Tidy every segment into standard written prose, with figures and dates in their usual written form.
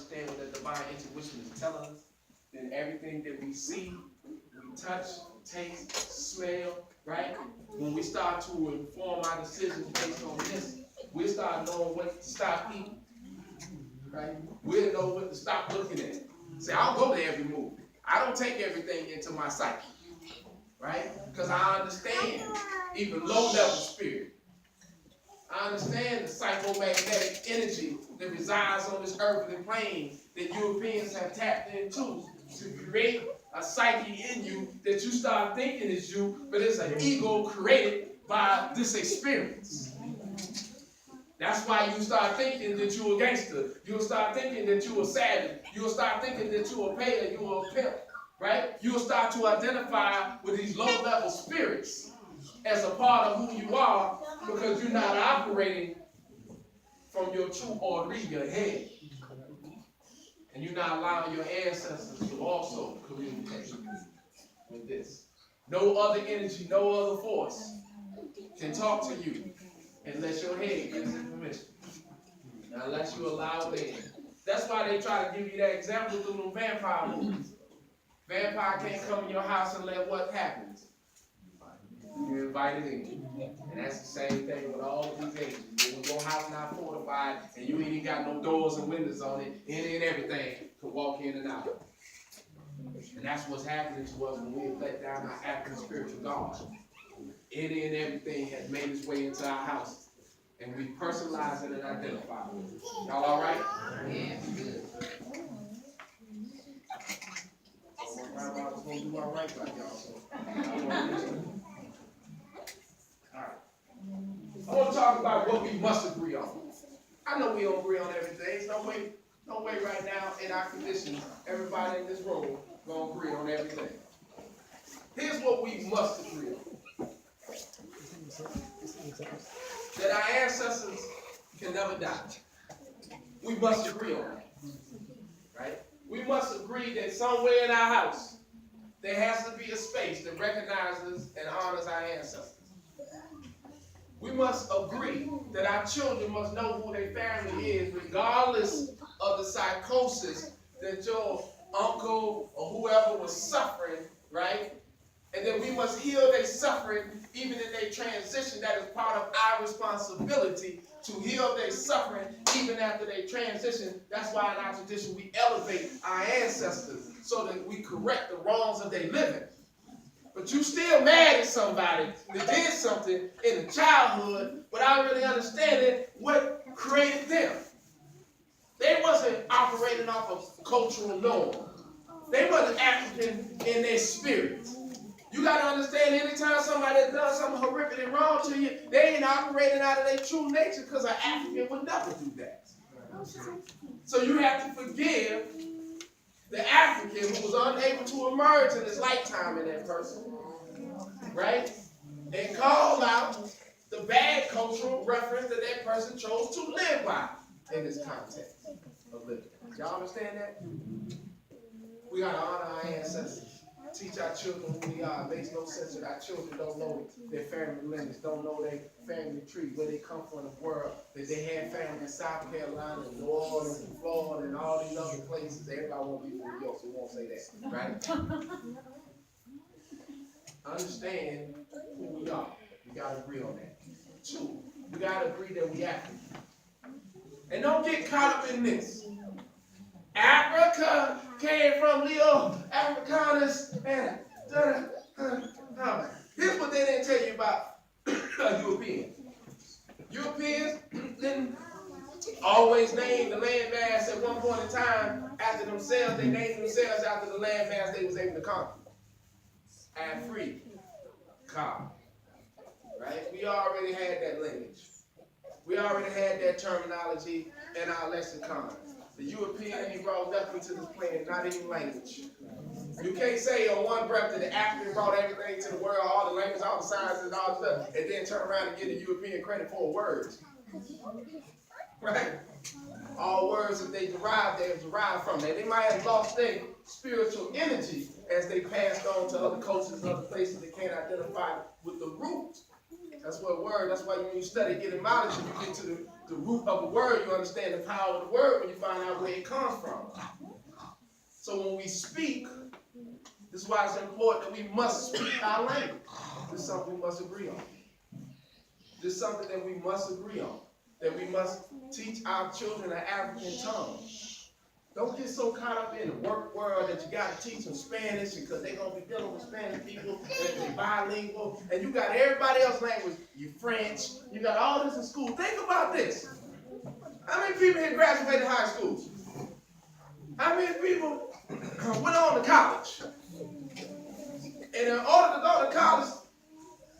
understand what that divine intuition is telling us, then everything that we see, we touch, taste, smell, right? When we start to inform our decisions based on this, we'll start knowing what to stop eating, right? We'll know what to stop looking at. See, I don't go to every movie. I don't take everything into my psyche, right? Because I understand even low-level spirit. I understand the psychomagnetic energy that resides on this earthly plane that Europeans have tapped into to create a psyche in you that you start thinking is you, but it's an ego created by this experience. That's why you start thinking that you're a gangster. You'll start thinking that you're a savage. You'll start thinking that you're a payer, you're a pimp, right? You'll start to identify with these low-level spirits as a part of who you are because you're not operating from your true order, your head. And you're not allowing your ancestors to also communicate with this. No other energy, no other force can talk to you unless your head gives it permission. Unless you allow it in. That's why they try to give you that example through them vampire movies. Vampire can't come in your house and let what happens. You're invited in. And that's the same thing with all of these agents. When your house not fortified and you ain't even got no doors and windows on it, any and everything can walk in and out. And that's what's happening to us when we let down our African spiritual guard. Any and everything has made its way into our house. And we personalize it and identify with it. Y'all all right? Yeah. Good. I was going to do all right like y'all. So. All right. I want to talk about what we must agree on. I know we don't agree on everything. There's no way right now in our conditions, everybody in this room going to agree on everything. Here's what we must agree on. That our ancestors can never die. We must agree on that. Right? We must agree that somewhere in our house, there has to be a space that recognizes and honors our ancestors. We must agree that our children must know who their family is, regardless of the psychosis that your uncle or whoever was suffering, right? And then we must heal their suffering, even in their transition. That is part of our responsibility to heal their suffering, even after they transition. That's why in our tradition we elevate our ancestors so that we correct the wrongs of their living. But you still mad at somebody that did something in the childhood without really understanding what created them. They wasn't operating off of cultural norm. They wasn't African in their spirit. You got to understand, anytime somebody does something horrific and wrong to you, they ain't operating out of their true nature because an African would never do that. So you have to forgive the African who was unable to emerge in his lifetime in that person, right? And call out the bad cultural reference that that person chose to live by in this context of living. Y'all understand that? We got to honor our ancestors. Teach our children who we are. It makes no sense that our children don't know their family lineage, don't know their family tree, where they come from in the world, that they had family in South Carolina, New Orleans, and Florida, and all these other places. Everybody won't be from New York, so we won't say that, right? Understand who we are. We got to agree on that. 2, we got to agree that we African. And don't get caught up in this. Africa came from Leo Africanus and here's what they didn't tell you about Europeans. Europeans didn't always name the landmass at one point in time after themselves. They named themselves after the landmass they was able to conquer. Africa, right? We already had that lineage. We already had that terminology in our lexicon. The European ain't brought nothing to this planet, not even language. You can't say on one breath that the African brought everything to the world, all the language, all the sciences, and all the stuff, and then turn around and give the European credit for words. Right? All words that they have derived from that. They might have lost their spiritual energy as they passed on to other cultures and other places they can't identify with the root That's what word. That's why when you study etymology, you get to the root of the word. You understand the power of the word when you find out where it comes from. So when we speak, this is why it's important that we must speak our language. This is something we must agree on. This is something that we must agree on. That we must teach our children an African tongue. Don't get so caught up in the work world that you got to teach them Spanish because they're going to be dealing with Spanish people and they're bilingual. And you got everybody else's language. You French. You got all this in school. Think about this. How many people here graduated high school? How many people went on to college? And in order to go to college,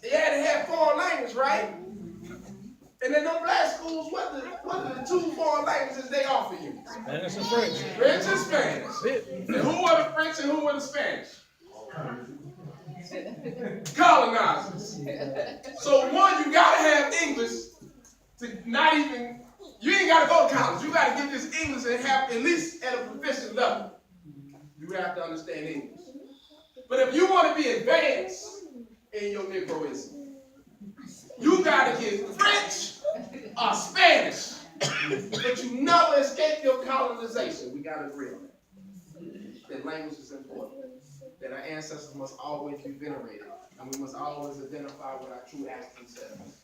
they had to have foreign language, right? And in them black schools, what are the two foreign languages they offer you? Spanish and French. French and Spanish. And who were the French and who were the Spanish? Colonizers. So one, you gotta have English to not even, you ain't gotta go to college. You gotta get this English and have at least at a proficient level. You have to understand English. But if you want to be advanced in your Negroism, you gotta get French or Spanish. But you never escape your colonization. We gotta agree on that. That language is important. That our ancestors must always be venerated. And we must always identify with our true African selves.